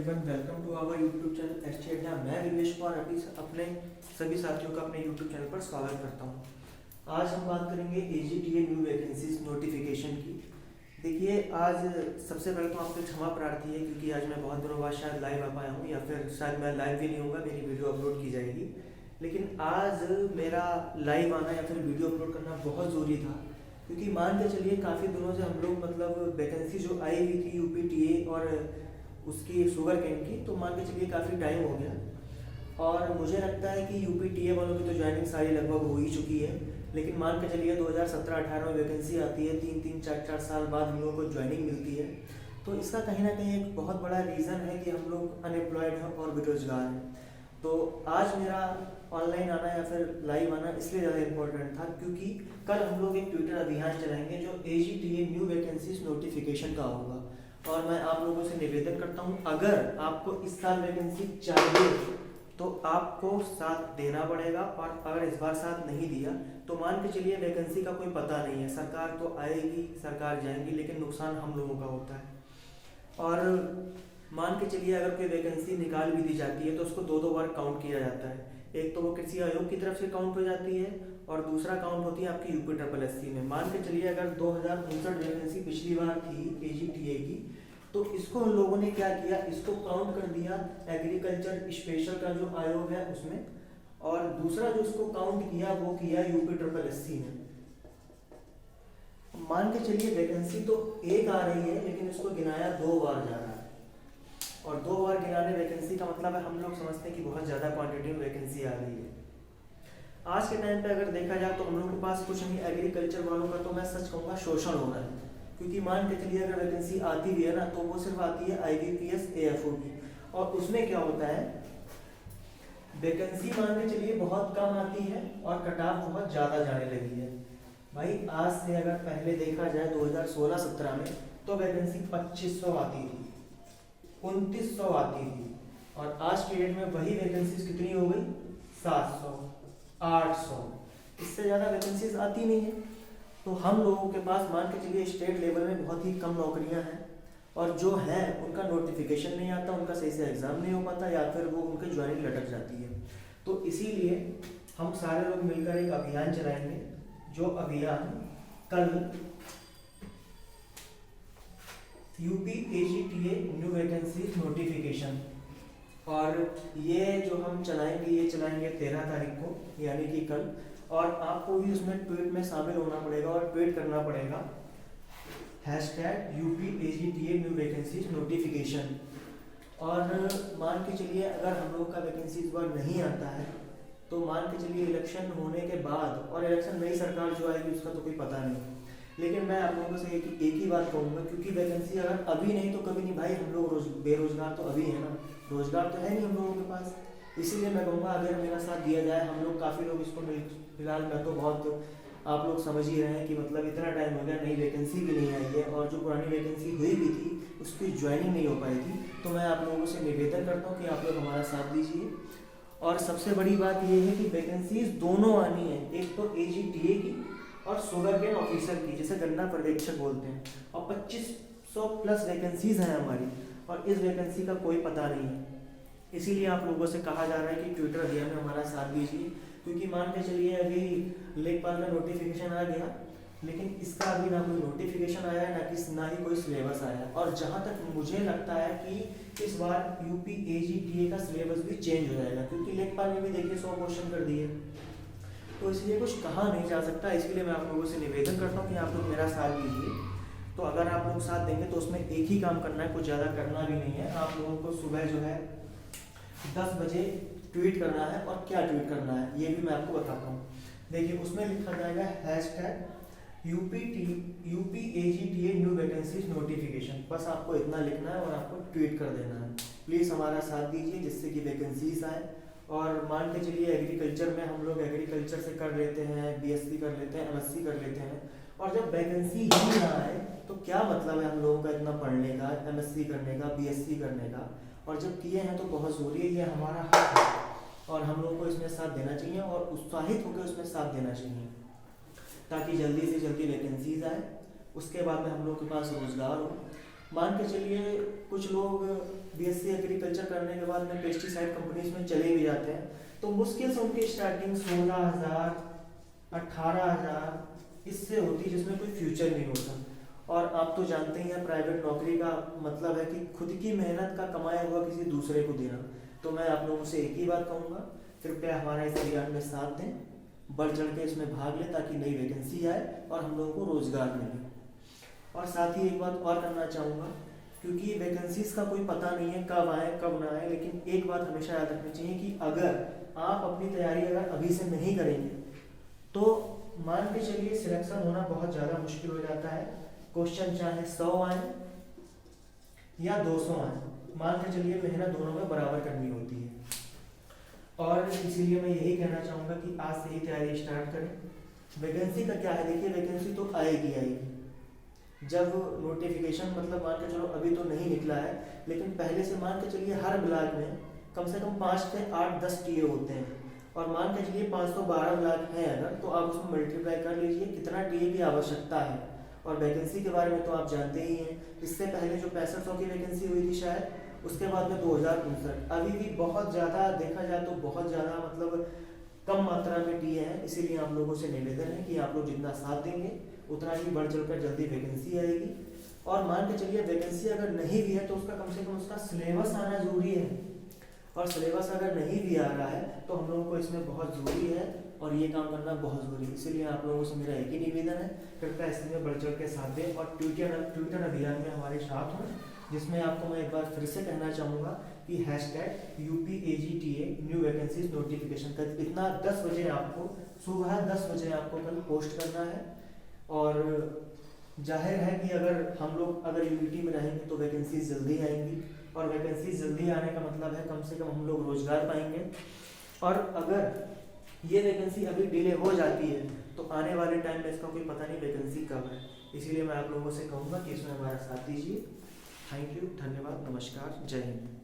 Everyone, welcome to our YouTube channel S T Adda. मैं विवेश कुमार अभी अपने सभी साथियों का अपने यूट्यूब चैनल पर स्वागत करता हूं। आज हम बात करेंगे एजीटीए न्यू वैकेंसीज नोटिफिकेशन की। देखिए, आज सबसे पहले तो आपसे क्षमा प्रार्थी है क्योंकि आज मैं बहुत दिनों बाद शायद लाइव आ पाया हूँ, या फिर शायद मैं लाइव भी नहीं होगा, मेरी वीडियो अपलोड की जाएगी। लेकिन आज मेरा लाइव आना या फिर वीडियो अपलोड करना बहुत ज़रूरी था, क्योंकि मान के चलिए काफ़ी दिनों से हम लोग मतलब वैकेंसी जो आई हुई थी यूपीटीए और उसकी शुगर केन की, तो मान के चलिए काफ़ी टाइम हो गया। और मुझे लगता है कि यूपीटीए वालों की तो ज्वाइनिंग सारी लगभग हो ही चुकी है, लेकिन मान के चलिए 2017-18 में वैकेंसी आती है, 3-3 4-4 साल बाद हम लोगों को ज्वाइनिंग मिलती है। तो इसका कहीं ना कहीं एक बहुत बड़ा रीज़न है कि हम लोग अनएम्प्लॉयड हैं और बेरोजगार हैं। तो आज मेरा ऑनलाइन आना या फिर लाइव आना इसलिए ज़्यादा इम्पोर्टेंट था क्योंकि कल हम लोग एक ट्विटर अभियान चलाएंगे जो एजीटीए न्यू वैकेंसीज नोटिफिकेशन का होगा। और मैं आप लोगों से निवेदन करता हूं, अगर आपको इस साल वैकेंसी चाहिए तो आपको साथ देना पड़ेगा, और अगर इस बार साथ नहीं दिया तो मान के चलिए वैकेंसी का कोई पता नहीं है। सरकार तो आएगी, सरकार जाएंगी, लेकिन नुकसान हम लोगों का होता है। और मान के चलिए अगर कोई वैकेंसी निकाल भी दी जाती है तो उसको दो बार काउंट किया जाता है। एक तो वो कृषि आयोग की तरफ से काउंट हो जाती है और दूसरा काउंट होती है आपकी यूपी में। मान के चलिए अगर 2059 वैकेंसी पिछली बार थी एजीटीए की, तो इसको उन लोगों ने क्या किया, इसको काउंट कर दिया एग्रीकल्चर स्पेशल का जो आयोग है उसमें, और दूसरा जो उसको काउंट किया वो किया यूपी में। मान के चलिए वैकेंसी तो एक आ रही है, लेकिन इसको गिनाया 2 बार जा रहा है, और 2 बार गिनाने वैकेंसी का मतलब है हम लोग समझते हैं कि बहुत ज़्यादा क्वांटिटी में वैकेंसी आ रही है। आज के टाइम पे अगर देखा जाए तो हम लोग के पास कुछ नहीं, एग्रीकल्चर वालों का तो मैं सच कहूँगा शोषण हो रहा है। क्योंकि मान के चलिए अगर वैकेंसी आती भी है ना, तो वो सिर्फ आती है IBPS AFO की, और उसमें क्या होता है, वैकेंसी मान के चलिए बहुत कम आती है और कट ऑफ बहुत ज़्यादा जाने लगी है। भाई आज से अगर पहले देखा जाए 2016-17 में तो वैकेंसी 2500 आती थी, 2900 आती थी, और आज के डेट में वही वैकेंसीज कितनी हो गई, 700 800, इससे ज़्यादा वैकेंसीज आती नहीं है। तो हम लोगों के पास मान के चलिए स्टेट लेवल में बहुत ही कम नौकरियां हैं, और जो हैं उनका नोटिफिकेशन नहीं आता, उनका सही से एग्ज़ाम नहीं हो पाता, या फिर वो उनकी ज्वाइनिंग लटक जाती है। तो इसीलिए हम सारे लोग मिलकर एक अभियान चलाएंगे, जो अभियान कल UP AGTA new vacancy notification, और ये जो हम चलाएंगे ये चलाएंगे 13 तारीख को, यानी कि कल। और आपको भी उसमें ट्वीट में शामिल होना पड़ेगा और ट्वीट करना पड़ेगा #UP AGTA new vacancies notification. और मान के चलिए अगर हम लोग का वैकेंसी इस बार नहीं आता है तो मान के चलिए इलेक्शन होने के बाद, और इलेक्शन नई सरकार जो आएगी उसका तो कोई पता नहीं, लेकिन मैं आप लोगों से एक ही बात कहूँगा, क्योंकि वैकेंसी अगर अभी नहीं तो कभी नहीं। भाई हम लोग बेरोजगार तो अभी है ना, रोजगार तो है नहीं हम लोगों के पास। इसीलिए मैं कहूँगा अगर मेरा साथ दिया जाए, हम लोग काफ़ी लोग इसको फिलहाल मैं तो बहुत, आप लोग समझ ही रहे हैं कि मतलब इतना टाइम हो गया, नई वैकेंसी भी नहीं आई है, और जो पुरानी वैकेंसी हुई भी थी उसकी ज्वाइनिंग नहीं हो पाई थी। तो मैं आप लोगों से निवेदन करता हूँ कि आप लोग हमारा साथ दीजिए। और सबसे बड़ी बात यह है कि वैकेंसीज दोनों आनी है, एक तो एजीटीए की और शुगर केन ऑफिसर की, जिसे गन्ना पर्यवेक्षक बोलते हैं, और 2500 प्लस वैकेंसीज हैं हमारी, और इस वैकेंसी का कोई पता नहीं है। इसीलिए आप लोगों से कहा जा रहा है कि ट्विटर अभियान में हमारा साथ दीजिए, क्योंकि मान के चलिए अभी लेखपाल का नोटिफिकेशन आ गया, लेकिन इसका अभी ना कोई नोटिफिकेशन आया है, ना ही कोई सिलेबस आया है। और जहाँ तक मुझे लगता है कि इस बार यूपी एजीटीए का सिलेबस भी चेंज हो जाएगा, क्योंकि लेखपाल ने भी देखिए 100 क्वेश्चन कर दिए, तो इसलिए कुछ कहा नहीं जा सकता। इसलिए मैं आप लोगों से निवेदन करता हूँ कि आप लोग मेरा साथ दीजिए। तो अगर आप लोग साथ देंगे तो उसमें एक ही काम करना है, कुछ ज़्यादा करना भी नहीं है। आप लोगों को सुबह जो है 10 बजे ट्वीट करना है, और क्या ट्वीट करना है ये भी मैं आपको बताता हूँ। देखिए उसमें लिखा जाएगा #UP AGTA new vacancies notification, बस आपको इतना लिखना है और आपको ट्वीट कर देना है। प्लीज़ हमारा साथ दीजिए जिससे कि वैकेंसीज आए। और मान के चलिए एग्रीकल्चर में हम लोग एग्रीकल्चर से कर लेते हैं, BSc कर लेते हैं, MSc कर लेते हैं, और जब वैकेंसी ही ना आए तो क्या मतलब है हम लोगों का इतना पढ़ने का, MSc करने का, BSc करने का। और जब किए हैं तो बहुत ज़रूरी है, ये हमारा हक है, और हम लोग को इसमें साथ देना चाहिए और उत्साहित होकर उसमें साथ देना चाहिए, ताकि जल्दी से जल्दी वैकेंसीज आए, उसके बाद में हम लोग के पास रोज़गार हो। मान के चलिए कुछ लोग बीएससी एग्रीकल्चर करने के बाद में पेस्टिसाइड कंपनीज में चले भी जाते हैं, तो मुश्किल से उनकी स्टार्टिंग 16,000 18,000 इससे होती है, जिसमें कोई फ्यूचर नहीं होता। और आप तो जानते ही हैं प्राइवेट नौकरी का मतलब है कि खुद की मेहनत का कमाया हुआ किसी दूसरे को देना। तो मैं आप लोगों से एक ही बात कहूँगा, कृपया हमारा इस अभियान में साथ दें, बढ़ चढ़ के इसमें भाग लें ताकि नई वैकेंसी आए और हम लोगों को रोजगार मिले। और साथ ही एक बात और करना चाहूँगा, क्योंकि वैकेंसीज का कोई पता नहीं है कब आए कब ना आए, लेकिन एक बात हमेशा याद रखनी चाहिए कि अगर आप अपनी तैयारी अगर अभी से नहीं करेंगे तो मान के चलिए सिलेक्शन होना बहुत ज़्यादा मुश्किल हो जाता है। क्वेश्चन चाहे 100 आए या 200 आए, मान के चलिए मेहनत दोनों में बराबर करनी होती है। और इसीलिए मैं यही कहना चाहूँगा कि आज से ही तैयारी स्टार्ट करें। वैकेंसी का क्या है, देखिए वैकेंसी तो आएगी आएगी। जब नोटिफिकेशन मतलब मान के चलो अभी तो नहीं निकला है, लेकिन पहले से मान के चलिए हर ब्लॉक में कम से कम 5 से 8-10 टीए होते हैं। और मान के चलिए 512 ब्लॉक हैं अगर, तो आप उसमें मल्टीप्लाई कर लीजिए कितना टीए की आवश्यकता है। और वैकेंसी के बारे में तो आप जानते ही हैं, इससे पहले जो 6500 की वैकेंसी हुई थी शायद, उसके बाद में 2059, अभी भी बहुत ज़्यादा देखा जाए तो बहुत ज़्यादा मतलब कम मात्रा में टीए हैं। इसीलिए आप लोगों से निवेदन है कि आप लोग जितना साथ देंगे उतना ही बढ़ चढ़कर जल्दी वैकेंसी आएगी। और मान के चलिए वैकेंसी अगर नहीं भी है तो उसका कम से कम उसका सिलेबस आना जरूरी है, और सिलेबस अगर नहीं भी आ रहा है तो हम लोगों को इसमें बहुत ज़रूरी है और ये काम करना बहुत ज़रूरी है। इसीलिए आप लोगों से मेरा एक ही निवेदन है, कृपया इसमें बढ़ चढ़ के साथ दें और ट्विटर अभियान में हमारे साथ हों, जिसमें आपको मैं एक बार फिर से कहना चाहूँगा कि #UPAGTA न्यू वैकेंसीज नोटिफिकेशन का इतना 10 बजे आपको, सुबह 10 बजे आपको कल पोस्ट करना है। और जाहिर है कि अगर हम लोग अगर यूनिटी में रहेंगे तो वैकेंसीज जल्दी आएंगी, और वैकेंसीज जल्दी आने का मतलब है कम से कम हम लोग रोजगार पाएंगे। और अगर ये वैकेंसी अभी डिले हो जाती है तो आने वाले टाइम में इसका कोई पता नहीं वैकेंसी कब है। इसीलिए मैं आप लोगों से कहूँगा कि इसमें हमारा साथ दीजिए। थैंक यू, धन्यवाद, नमस्कार, जय हिंद।